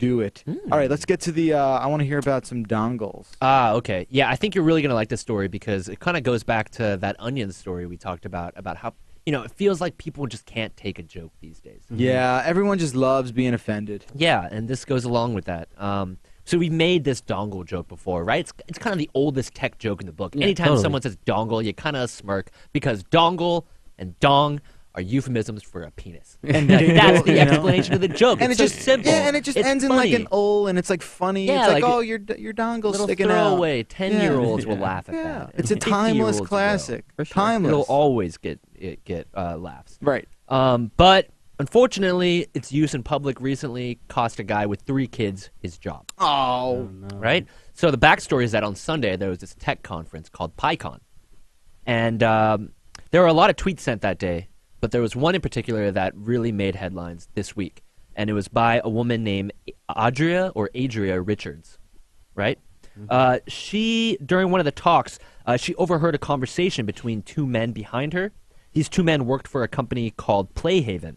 do it. All right, let's get to the. I want to hear about some dongles. Okay. Yeah, I think you're really gonna like this story because it kind of goes back to that Onion story we talked about how it feels like people just can't take a joke these days. Yeah, everyone just loves being offended. Yeah, and this goes along with that. So we've made this dongle joke before, right? It's kind of the oldest tech joke in the book. Anytime someone says dongle, you kind of smirk because dongle and dong are euphemisms for a penis. And that's the explanation of the joke. And it's just simple. Yeah, and it just ends in like an "ol," and it's like funny. Yeah, it's like oh, your dongle's little sticking out. throwaway. 10-year-olds will laugh at that. It's a timeless classic. For sure. Timeless. It'll always get laughs. Right. But unfortunately, its use in public recently cost a guy with 3 kids his job. Oh no. Right? So the backstory is that on Sunday, there was this tech conference called PyCon. And there were a lot of tweets sent that day, but there was one in particular that really made headlines this week. And it was by a woman named Adria Richards, right? She, during one of the talks, she overheard a conversation between 2 men behind her. These 2 men worked for a company called Playhaven.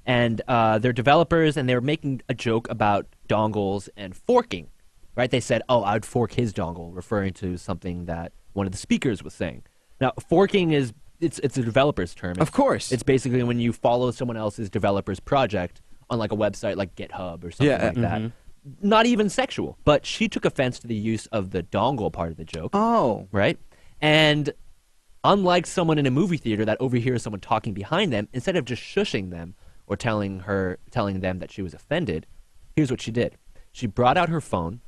And they're developers, and they were making a joke about dongles and forking, right? They said, oh, I would fork his dongle, referring to something that one of the speakers was saying. Now, forking is, it's a developer's term. Of course. It's basically when you follow someone else's developer's project on like a website like GitHub or something like that. Not even sexual, but she took offense to the use of the dongle part of the joke. Oh. Right? And unlike someone in a movie theater that overhears someone talking behind them, instead of just shushing them or telling them that she was offended, here's what she did. She brought out her phone,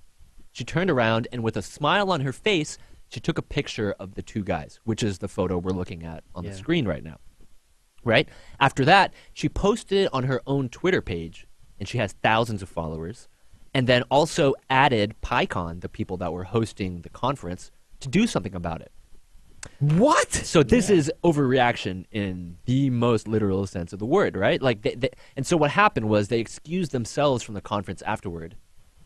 she turned around, and with a smile on her face, she took a picture of the 2 guys, which is the photo we're looking at on the screen right now. Right? After that, she posted it on her own Twitter page, and she has thousands of followers, and then also added PyCon, the people that were hosting the conference, to do something about it. What? So this is overreaction in the most literal sense of the word, right? Like, and so what happened was they excused themselves from the conference afterward.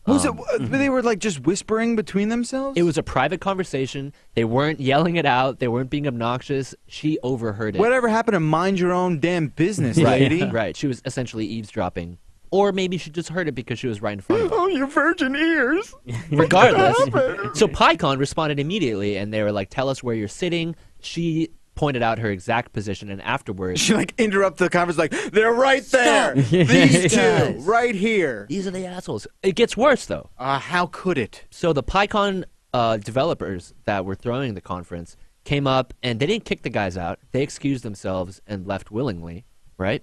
Was it? They were like just whispering between themselves? It was a private conversation. They weren't yelling it out. They weren't being obnoxious. She overheard it. Whatever happened to mind your own damn business, lady? Right. She was essentially eavesdropping. Or maybe she just heard it because she was right in front of her. Oh, your virgin ears. Regardless. So PyCon responded immediately, and they were like, tell us where you're sitting. She pointed out her exact position, and afterwards... She like interrupted the conference like, they're right there. These 2, right here. These are the assholes. It gets worse, though. How could it? So the PyCon developers that were throwing the conference came up, and they didn't kick the guys out. They excused themselves and left willingly, right?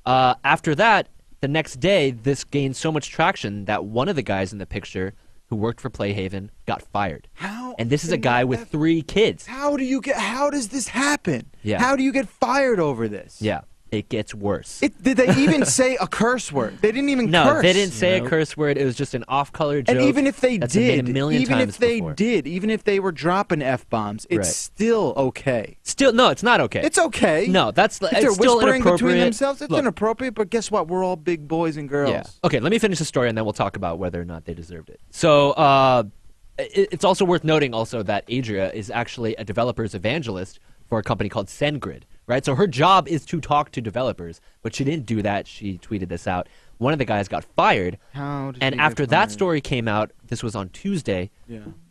After that, the next day, this gained so much traction that one of the guys in the picture who worked for Playhaven got fired. How? And this is a guy with 3 kids. How does this happen? Yeah. How do you get fired over this? Yeah. It gets worse. Did they even say a curse word? They didn't even curse. No, they didn't say a curse word. It was just an off-color joke. And even if they did, even if they were dropping F-bombs, it's still okay. No, it's not okay. It's okay. No, if they're it's still whispering inappropriate. between themselves, it's inappropriate, but guess what? We're all big boys and girls. Yeah. Okay, let me finish the story, and then we'll talk about whether or not they deserved it. So it's also worth noting also that Adria is actually a developer's evangelist for a company called SendGrid. Right, so her job is to talk to developers, but she didn't do that. She tweeted this out. One of the guys got fired, and after that story came out, this was on Tuesday.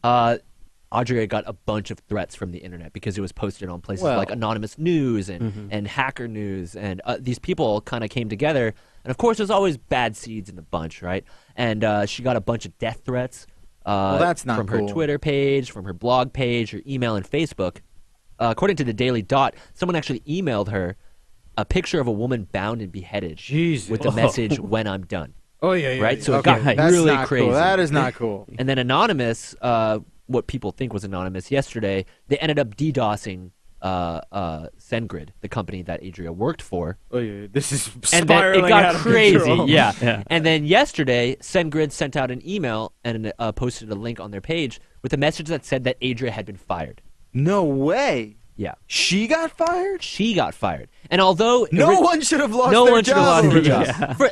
Adria got a bunch of threats from the internet because it was posted on places like Anonymous News and Hacker News, and these people kind of came together. And of course, there's always bad seeds in the bunch, right? And she got a bunch of death threats that's not from her Twitter page, from her blog page, her email, and Facebook. According to the Daily Dot, someone actually emailed her a picture of a woman bound and beheaded with the message, when I'm done. Oh, yeah. Right? So it got really crazy. Cool. That is not cool. And then Anonymous, what people think was Anonymous yesterday, they ended up DDoSing SendGrid, the company that Adria worked for. Oh, yeah. This is and then it got crazy. Control. Yeah. And then yesterday, SendGrid sent out an email and posted a link on their page with a message that said that Adria had been fired. No way. Yeah. She got fired? She got fired. And although... No one should have lost their job.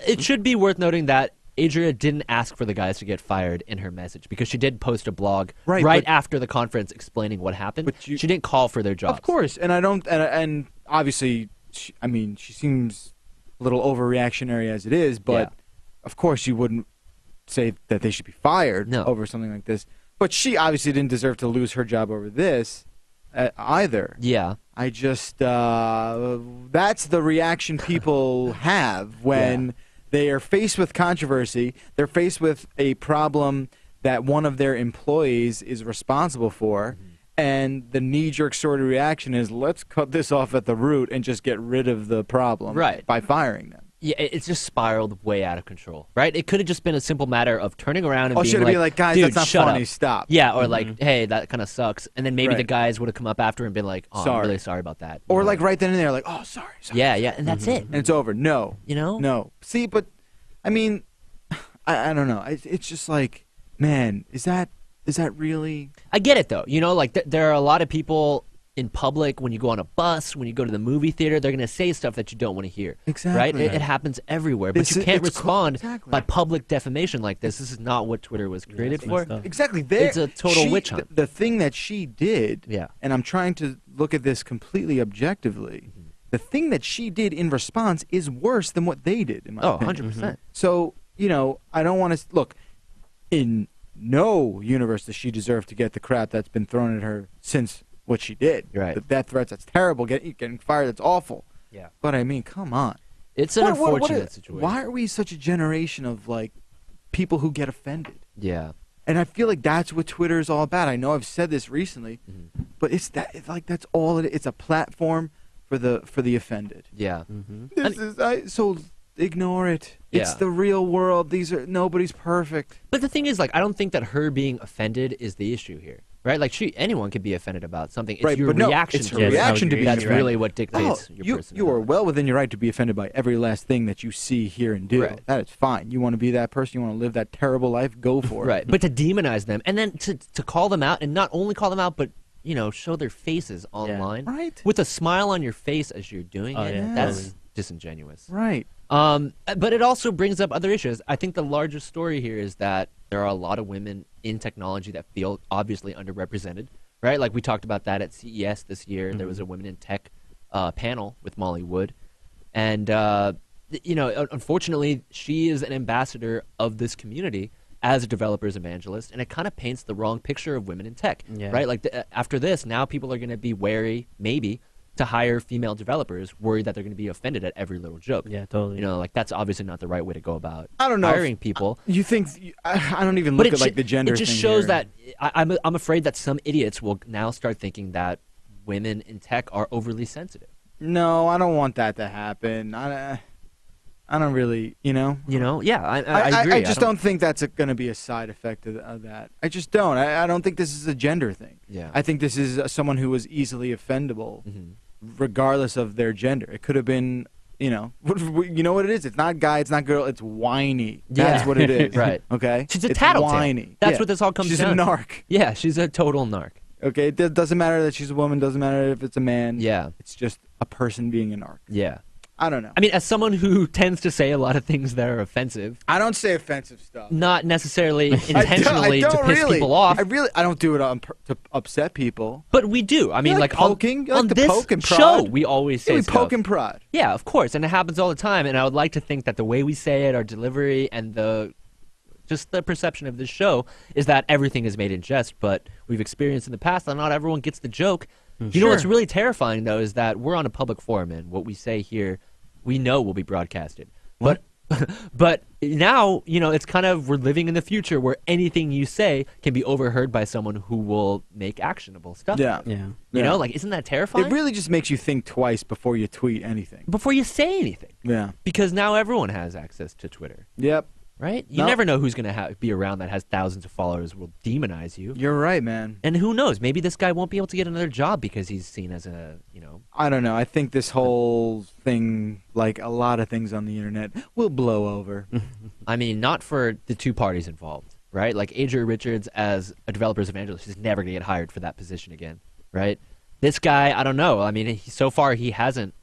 It should be worth noting that Adria didn't ask for the guys to get fired in her message because she did post a blog right after the conference explaining what happened. But she didn't call for their jobs. Of course. And I don't... And obviously, she seems a little overreactionary as it is, but of course you wouldn't say that they should be fired over something like this. But she obviously didn't deserve to lose her job over this either. Yeah. I just that's the reaction people have when they are faced with controversy. They're faced with a problem that one of their employees is responsible for, and the knee-jerk sort of reaction is, let's cut this off at the root and just get rid of the problem by firing them. Yeah, it's just spiraled way out of control, right? It could have just been a simple matter of turning around and being like, guys, dude, that's not shut funny, up. stop. Yeah, or like, hey, that kind of sucks. And then maybe the Right. guys would have come up after and been like, oh, I'm really sorry about that. Or like right then and there, like, oh, sorry. Yeah, and that's it. And it's over. No. You know? No. See, but, I mean, I don't know. It's just like, man, is that really? I get it, though. You know, like, there are a lot of people in public, when you go on a bus, when you go to the movie theater, they're going to say stuff that you don't want to hear. Exactly. Right? It happens everywhere. But you can't respond by public defamation like this. This is not what Twitter was created for. Exactly. It's a total witch hunt. The thing that she did, and I'm trying to look at this completely objectively, the thing that she did in response is worse than what they did, in my opinion. 100%. So, you know, I don't want to... Look, in no universe does she deserve to get the crap that's been thrown at her since what she did. Right. The death threats, that's terrible. Getting fired, that's awful. Yeah. But, I mean, come on. It's an unfortunate situation. Why are we such a generation of, like, people who get offended? Yeah. And I feel like that's what Twitter is all about. I know I've said this recently, but it's that's all it is. It's a platform for the offended. Yeah. So ignore it. It's the real world. Nobody's perfect. But the thing is, like, I don't think that her being offended is the issue here, right? Like, anyone could be offended about something. It's your reaction it's to her it. reaction to be That's really what dictates your personality. You are well within your right to be offended by every last thing that you see, hear, and do. Right. That is fine. You want to be that person. You want to live that terrible life. Go for it. Right. But to demonize them and then to call them out, and not only call them out, but show their faces online, right, with a smile on your face as you're doing it. Yeah. That's disingenuous. Right. But it also brings up other issues. I think the larger story here is that there are a lot of women in technology that feel obviously underrepresented, right? Like we talked about that at CES this year. There was a women in tech panel with Molly Wood. And, unfortunately, she is an ambassador of this community as a developer's evangelist, and it kind of paints the wrong picture of women in tech, right? Like after this, now people are going to be wary, maybe, to hire female developers, worried that they're going to be offended at every little joke. Yeah, totally. Like that's obviously not the right way to go about hiring people. You think I don't even look at like the gender. It just thing shows here. that I'm afraid that some idiots will now start thinking that women in tech are overly sensitive. No, I don't want that to happen. I don't really, Yeah, I agree. I just don't think that's going to be a side effect of that. I just don't. I don't think this is a gender thing. Yeah. I think this is someone who was easily offendable, regardless of their gender. It could have been, you know what it is? It's not guy, it's not girl, it's whiny. That's what it is. Right. Okay? She's a tattletale. Whiny. That's what this all comes down to. She's a narc. Yeah, she's a total narc. Okay? It doesn't matter that she's a woman, doesn't matter if it's a man. Yeah. It's just a person being a narc. Yeah. I don't know. I mean, as someone who tends to say a lot of things that are offensive, I don't say offensive stuff. not necessarily intentionally I don't to piss really. people off. I don't do it to upset people. But we do. I mean, like poking. on to this poke and prod. show, we always say we stuff. poke and prod. Yeah, of course, and it happens all the time. And I would like to think that the way we say it, our delivery, and just the perception of this show is that everything is made in jest. But we've experienced in the past that not everyone gets the joke. You know what's really terrifying though is that we're on a public forum, and what we say here, we know will be broadcasted. What? But now, it's kind of, we're living in the future where anything you say can be overheard by someone who will make actionable stuff. Yeah. You know, like, isn't that terrifying? It really just makes you think twice before you tweet anything. Before you say anything. Yeah. Because now everyone has access to Twitter. Yep. Right? You never know who's going to be around that has thousands of followers will demonize you. You're right, man. And who knows? Maybe this guy won't be able to get another job because he's seen as a, I don't know. I think this whole thing, like a lot of things on the internet, will blow over. I mean, not for the two parties involved, right? Like Adria Richards as a developer's evangelist is never going to get hired for that position again, right? This guy, I don't know. I mean, so far he hasn't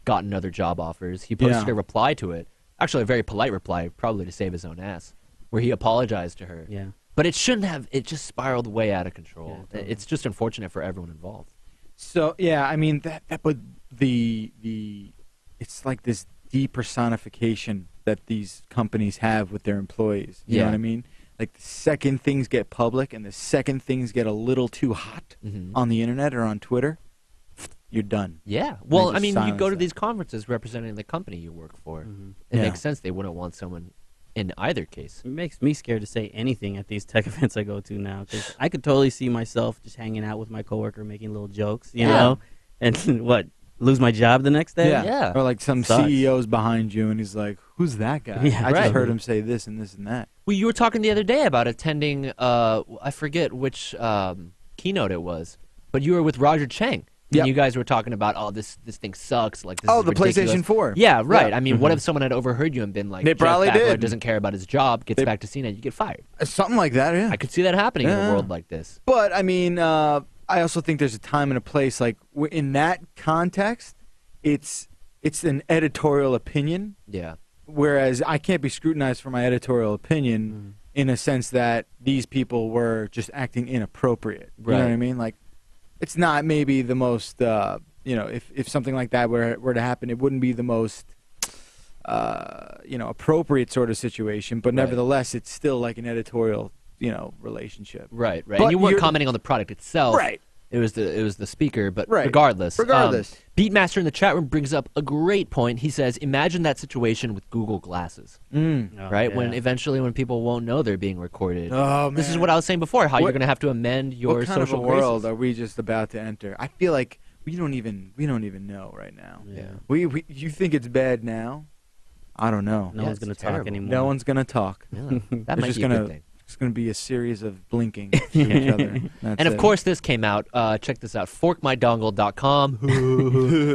gotten other job offers. He posted a reply to it. Actually, a very polite reply, probably to save his own ass, where he apologized to her. Yeah. But it shouldn't have. It just spiraled way out of control. Yeah, totally. It's just unfortunate for everyone involved. So yeah, I mean but it's like this depersonification that these companies have with their employees. You know what I mean? Like the second things get public and the second things get a little too hot on the internet or on Twitter, you're done. Yeah. Well, I mean, you go to that. these conferences representing the company you work for. It makes sense they wouldn't want someone in either case. It makes me scared to say anything at these tech events I go to now, because I could totally see myself just hanging out with my coworker, making little jokes, you know, and what, lose my job the next day? Yeah. Or like some Sucks. CEO's behind you and he's like, who's that guy? Yeah, I right. just heard him say this and this and that. Well, you were talking the other day about attending, I forget which keynote it was, but you were with Roger Chang. Yep. And you guys were talking about, this thing sucks. Like, this is the ridiculous. PlayStation 4. Yeah, right. Yeah. I mean, what if someone had overheard you and been like, They probably Jeff Beckler did. doesn't care about his job, gets back to CNET, you get fired. Something like that, yeah. I could see that happening in a Yeah. world like this. But, I mean, I also think there's a time and a place. Like, in that context, it's an editorial opinion, Yeah. whereas I can't be scrutinized for my editorial opinion in a sense that these people were just acting inappropriate. You know what I Right. mean? Like, it's not maybe the most, if something like that were to happen, it wouldn't be the most, appropriate sort of situation. But nevertheless, it's still like an editorial, relationship. Right, right. But And you weren't you're- commenting on the product itself. Right. It was the speaker, but Right. regardless. Regardless. Beatmaster in the chat room brings up a great point. He says, imagine that situation with Google Glasses, Oh, right? yeah. When eventually when people won't know they're being recorded. Oh, This is man. what I was saying before, how you're What- going to have to amend your What kind social of a world graces. are we just about to enter? I feel like we don't even know right now. Yeah. You think it's bad now? I don't know. No Yeah, one's it's going to talk terrible. anymore. No one's gonna talk. Yeah, that It's might just be a gonna good thing. it's gonna be a series of blinking to each other. That's And of it. course, this came out. Check this out, forkmydongle.com.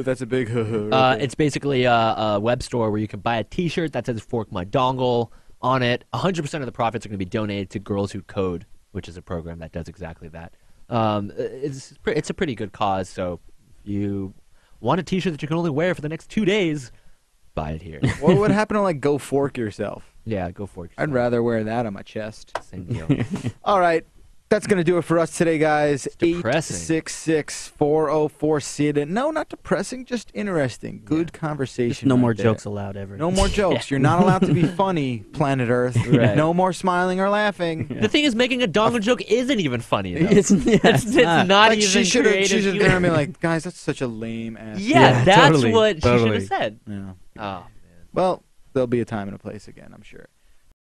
that's a big. Right It's basically a web store where you can buy a T-shirt that says "Fork My Dongle" on it. 100% of the profits are going to be donated to Girls Who Code, which is a program that does exactly that. It's a pretty good cause. So if you want a T-shirt that you can only wear for the next 2 days, buy it here. What would happen to like go fork yourself? Yeah, go for it. I'd rather wear that on my chest. Same deal. All right. That's going to do it for us today, guys. depressing. 866-404-SID. No, not depressing, just interesting. Good conversation. Just no right more there. jokes allowed ever. No more jokes. You're not allowed to be funny, planet Earth. Right. No more smiling or laughing. The thing is, making a dongle joke isn't even funny. Though. It's not Like even she should have creative. been like, guys, that's such a lame ass. Yeah, Yeah, that's totally, what she should totally. have said. Yeah. Oh man. Well, there'll be a time and a place again, I'm sure.